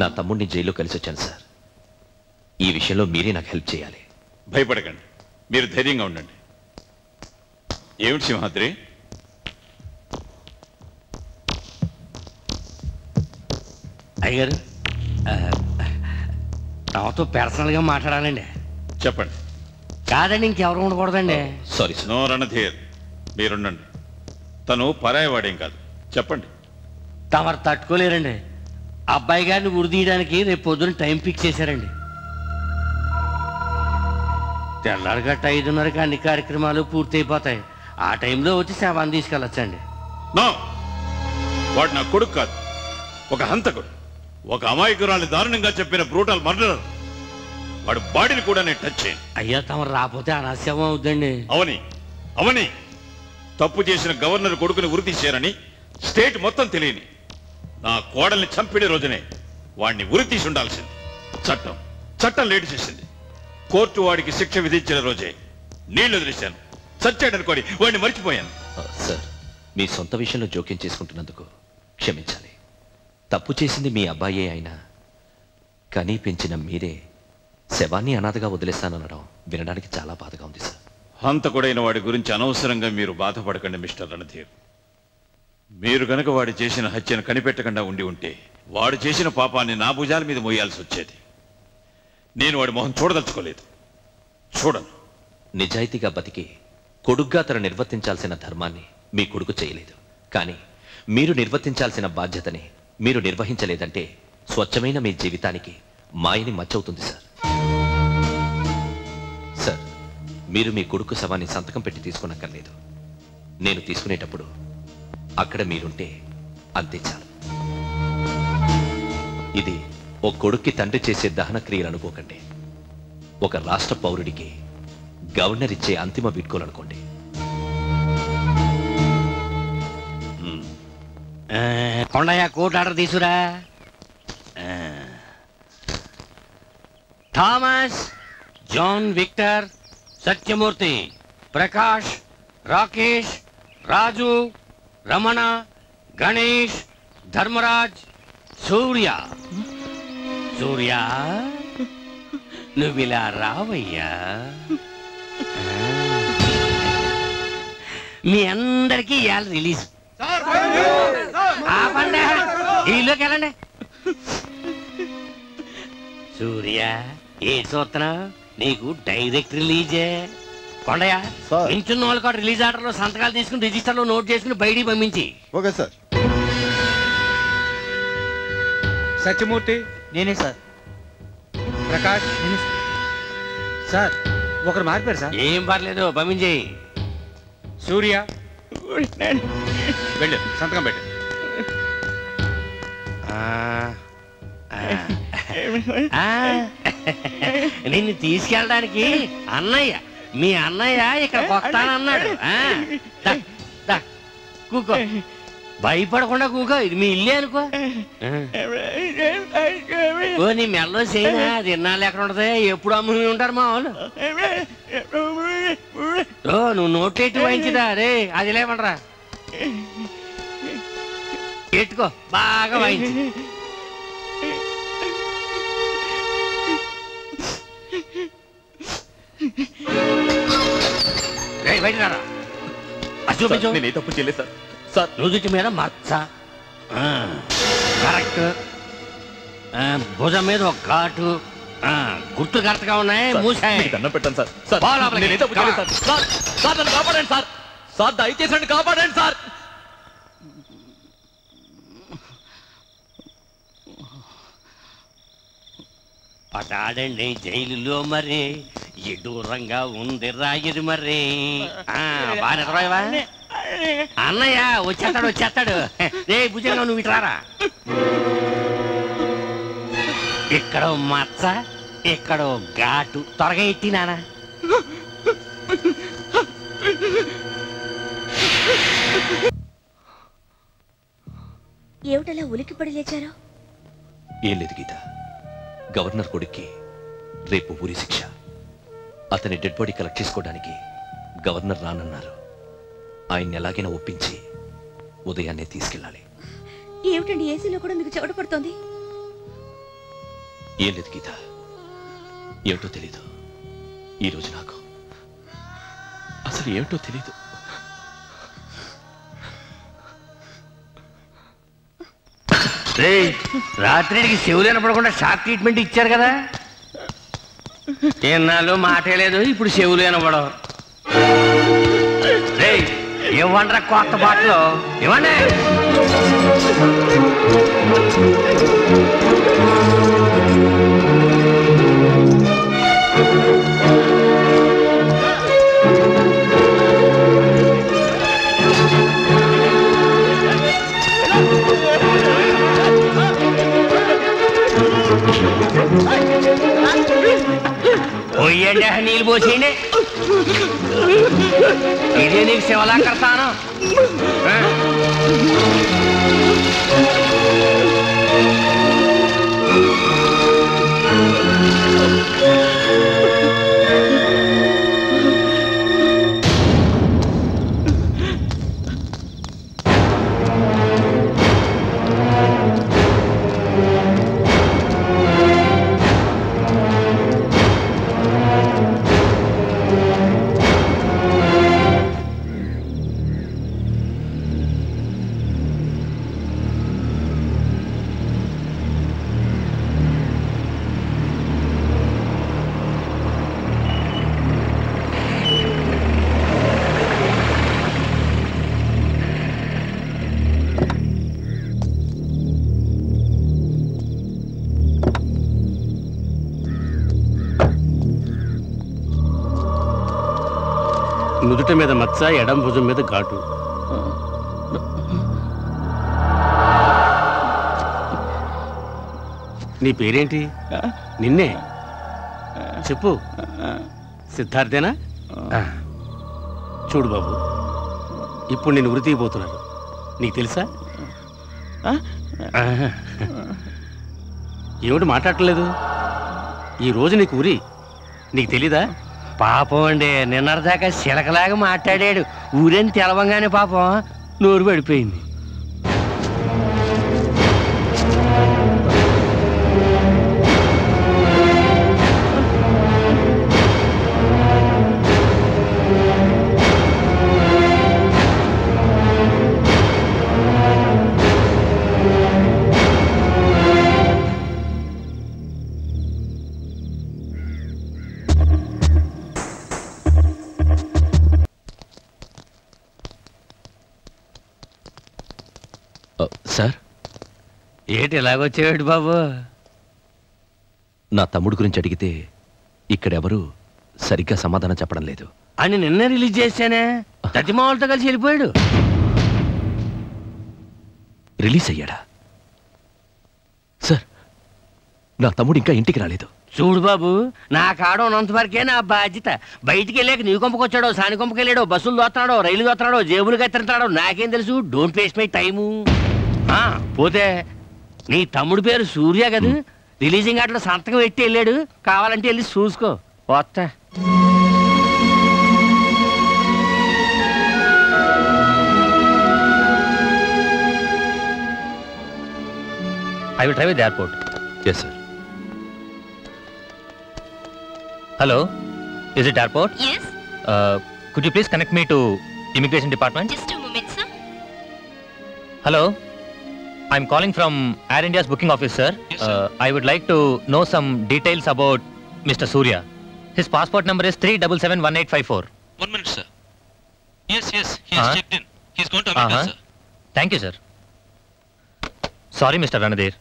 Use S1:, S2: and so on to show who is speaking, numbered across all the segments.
S1: నా తమ్ముడిని జైల్లో కలిసి వచ్చాను సార్. ఈ విషయంలో మీరే నాకు హెల్ప్ చేయాలి.
S2: భయపడకండి, మీరు ధైర్యంగా ఉండండి. ఏమిటి సింహాద్రి?
S3: అయ్యారు నాతో పర్సనల్గా మాట్లాడాలండి.
S2: చెప్పండి.
S3: కాదండి, ఇంకెవరు ఉండకూడదండి.
S1: సారీ
S2: నో రణధీర్, మీరుండండి. తను పరాయవాడేం కాదు, చెప్పండి.
S3: తమరు తట్టుకోలేరండి. అబ్బాయి గారిని ఉరిదీయడానికి రేపు పొద్దున్న టైం ఫిక్స్ చేశారండి. తెల్లారిగట్ట 5:30కి అన్ని కార్యక్రమాలు పూర్తయిపోతాయి. ఆ టైంలో వచ్చి శవాన్ని తీసుకెళ్ళొచ్చండి.
S2: నో, వాడు నా కొడుకు కాదు, ఒక హంతకుడు, ఒక అమాయకురాల్ని దారుణంగా చెప్పిన బ్రూటల్ మర్డరర్. వాడు బాడీని కూడా నేను టచ్ చేయను.
S3: అయ్యా, తమరు రాకపోతే అనాశవం అవుద్దండి.
S2: అవని తప్పు చేసిన గవర్నర్ కొడుకుని ఉరి తీశారని స్టేట్ మొత్తం తెలియని నా కోడల్ని చంపిన రోజునే వాడిని ఉరి తీసి ఉండాల్సింది. చట్టం లేటు చేసింది. కోర్టు వాడికి శిక్ష విధించిన రోజే నీళ్లు వదిలేశాను. చచ్చాడనుకోని వాడిని మర్చిపోయాను.
S1: సార్, మీ సొంత విషయంలో జోక్యం చేసుకుంటున్నందుకు క్షమించాలి. తప్పు చేసింది మీ అబ్బాయే అయినా కనీ పెంచిన మీరే శవాన్ని అనాథగా వదిలేస్తాననడం వినడానికి చాలా బాధగా ఉంది సార్.
S2: హంతకుడైన వాడి గురించి అనవసరంగా మీరు బాధపడకండి మిస్టర్ రణధీర్. మీరు గనక వాడు చేసిన హత్యను కనిపెట్టకుండా ఉండి ఉంటే వాడు చేసిన పాపాన్ని నా భుజాల మీద మోయాల్సి వచ్చేది. నేను వాడి మొహం చూడదలుచుకోలేదు, చూడను.
S1: నిజాయితీగా బతికి కొడుగ్గా తను నిర్వర్తించాల్సిన ధర్మాన్ని మీ కొడుకు చేయలేదు. కానీ మీరు నిర్వర్తించాల్సిన బాధ్యతని మీరు నిర్వహించలేదంటే స్వచ్ఛమైన మీ జీవితానికి మాయని మచ్చవుతుంది సార్. సార్, మీరు మీ కొడుకు శవాన్ని సంతకం పెట్టి తీసుకునక్కర్లేదు. నేను తీసుకునేటప్పుడు అక్కడ మీరుంటే అంతే చాలు. ఇది ఓ కొడుక్కి తండ్రి చేసే దహన క్రియలు అనుకోకండి. ఒక రాష్ట్ర పౌరుడికి గవర్నర్ ఇచ్చే అంతిమ వీడ్కోలు అనుకోండి.
S3: కొండయ్య, కోర్టు ఆర్డర్ తీసురా. Thomas, John Victor, Satyamurthy, Prakash, Rakesh, Raju, Ramana, Ganesh, Dharmaraj, Surya. నువ్విలా రావయ్యా. మీ అందరికీ ఇవాళ రిలీజ్. ఆపండి, ఇల్లుకి వెళ్ళండి. సూర్య, ఏ చూస్తున్నా? నీకు డైరెక్ట్ రిలీజే. కొండయ్య, ఇంచున్న వాళ్ళు కూడా రిలీజ్ ఆర్డర్లో సంతకాలు తీసుకుని రిజిస్టర్లో నోట్ చేసుకుని బయటికి పంపించి.
S4: Okay sir.
S5: సత్యమూర్తి? నేనే సార్. ప్రకాష్? నేనే సార్. ఒకరు మారిపోయారు సార్.
S3: ఏం పర్లేదు, పంపించేయి.
S5: సూర్య? వెళ్ళు, సంతకం పెట్టు.
S3: నిన్ను తీసుకెళ్ళడానికి అన్నయ్య, మీ అన్నయ్య ఇక్కడ వస్తానన్నాడు. కూకో, భయపడకుండా కూకో. ఇది మీ ఇల్లే అనుకో. ఓ, నీ మెల్లో చేయనా? అది ఎన్నాళ్ళు ఎక్కడ ఉంటది? ఎప్పుడు అమ్ముని ఉంటారు మా వాళ్ళు. ఓ, నువ్వు నోట్లెట్టి వాయించిదా? రే, అది లేవండరా, ఎట్టుకో, బాగా వాయించి. బయట రారా. చూపించు.
S1: నేను తప్పు చేయలేదు సార్. సార్,
S3: నుదుటి మీద మచ్చ, కరెక్ట్. భుజం మీద ఒక ఘాటు, గుర్తు కరెక్ట్గా ఉన్నాయి. మూసాయి.
S1: దండం పెట్టండి సార్. నేను తప్పు చేయలేదు సార్. సార్, సార్, నన్ను కాపాడండి సార్. సార్, దయచేసి నన్ను కాపాడండి సార్.
S3: పటాడండి జైలులో మరి, ఎడూరంగా ఉంది రాయదు మరి. బాగా అన్నయ్య వచ్చేస్తాడు. రే భుజంగా నువ్వు ఇట్లారా. ఇక్కడ మచ్చ, ఇక్కడ ఘాటు. త్వరగా ఎత్తి నానా.
S6: ఏమిటలా ఉలిక్కిపడి లేచారు?
S1: ఏం లేదు గీత, గవర్నర్ కొడుక్కి రేపు ఊరి శిక్ష. అతని డెడ్ బాడీ కలెక్ట్ చేసుకోవడానికి గవర్నర్ రానన్నారు. ఆయన్ని ఎలాగైనా ఒప్పించి ఉదయాన్నే తీసుకెళ్ళాలి.
S6: ఏమిటండి, ఏసీలో కూడా మీకు చెమట పడుతోంది?
S1: ఏం లేదు గీత, ఏమిటో తెలీదు. ఈరోజు నాకు అసలు ఏమిటో తెలీదు.
S3: రాత్రికి చెవులు వినపడకుండా షాక్ ట్రీట్మెంట్ ఇచ్చారు కదా, ఎన్నాళ్ళు మాటే లేదు, ఇప్పుడు చెవులు వినపడవు. ఇవ్వండి కొత్త బాటలు ఇవ్వండి. పోయండి, నీళ్ళు పోసేయండి. ఇదే నీకు శివలా కడతాను. నుదుట మీద మచ్చ, ఎడం భుజం మీద ఘాటు. నీ పేరేంటి? నిన్నే చెప్పు. సిద్ధార్థేనా? చూడు బాబు, ఇప్పుడు నేను ఉరి తీయబోతున్నాను. నీకు తెలుసా? ఏమిటి మాట్లాడలేదు? ఈ రోజు నీకు ఉరి, నీకు తెలీదా? పాపం అండి, నిన్నటిదాకా చిలకలాగా మాట్లాడాడు. ఊరేని తెలవంగానే పాపం నోరు పడిపోయింది.
S1: సార్,
S3: ఏంటి ఎలాగొచ్చేవాడు బాబు?
S1: నా తమ్ముడు గురించి అడిగితే ఇక్కడెవరూ సరిగ్గా సమాధానం చెప్పడం లేదు
S3: అని నిన్నే రిలీజ్ చేశానే. తతిమావులతో కలిసి వెళ్ళిపోయాడు.
S1: రిలీజ్ అయ్యాడా? సార్, నా తమ్ముడు ఇంకా ఇంటికి రాలేదు.
S3: చూడు బాబు, నా కాడ ఉన్నంత వరకే నా బాధ్యత. బయటికి వెళ్ళాక నీ కొంపకొచ్చాడో, సాని కొంపకెళ్ళాడో, బస్సులు దోస్తున్నాడో, రైలు దోస్తున్నాడో, జేబులు కత్తిరించాడో నాకేం తెలుసు? Don't waste my time. పోతే నీ తమ్ముడు పేరు సూర్య కదా, రిలీజింగ్ అట్లా సంతకం పెట్టి వెళ్ళాడు. కావాలంటే వెళ్ళి చూసుకో. వస్తా.
S4: I will drive at the airport.
S1: Yes, sir.
S4: Hello, is it airport?
S6: Yes.
S4: Could you please connect me to immigration department?
S6: Just a moment, sir.
S4: Hello, I'm calling from Air India's booking office, sir.
S1: Yes, sir.
S4: I would like to know some details about Mr. Surya. His passport number is 3771854.
S1: 1 minute, sir. Yes, he has checked in. He's going to America, sir.
S4: Thank you, sir. Sorry, Mr. Ranadhir.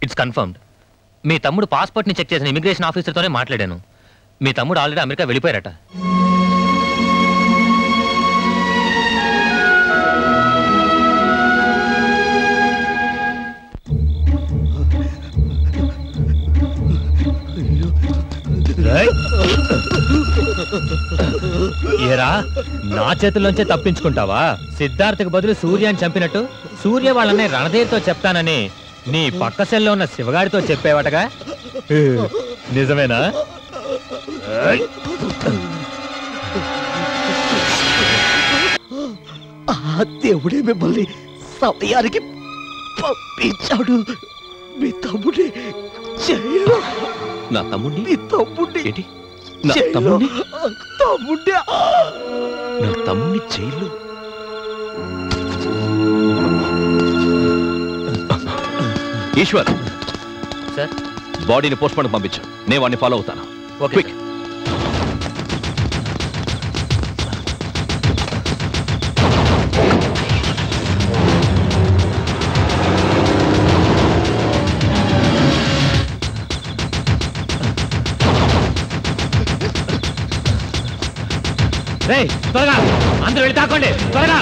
S4: It's confirmed. మీ తమ్ముడు passport ని check చేసిన immigration officer తోనే మాట్లాడాను. మీ తమ్ముడు already America వెళ్ళిపోయారట. ఏరా, నా చేతుల్లోంచే తప్పించుకుంటావా? సిద్ధార్థకు బదులు సూర్యాన్ని చంపినట్టు సూర్య వాళ్ళనే రణధీర్తో చెప్తానని నీ పక్క సెల్లో ఉన్న శివగాడితో చెప్పేవాటగా? నిజమేనా?
S7: దేవుడే మిమ్మల్ని సమయానికి పంపించాడు.
S6: మీ తమ్ముడి జైలు.
S1: నా తమ్ముడిని?
S6: మీ తమ్ముడి
S1: ఏంటి? నా తమ్ముడిని?
S6: తమ్ముడి
S1: నా తమ్ముడిని జైల్లో? ఈశ్వర్
S4: సార్
S1: బాడీని పోస్ట్ మార్టం పంపించు, నేను వాడిని ఫాలో అవుతాను.
S4: Okay
S1: quick.
S4: రేయ్ త్వరగా అందరూ వెళ్ళి తాకండి త్వరగా.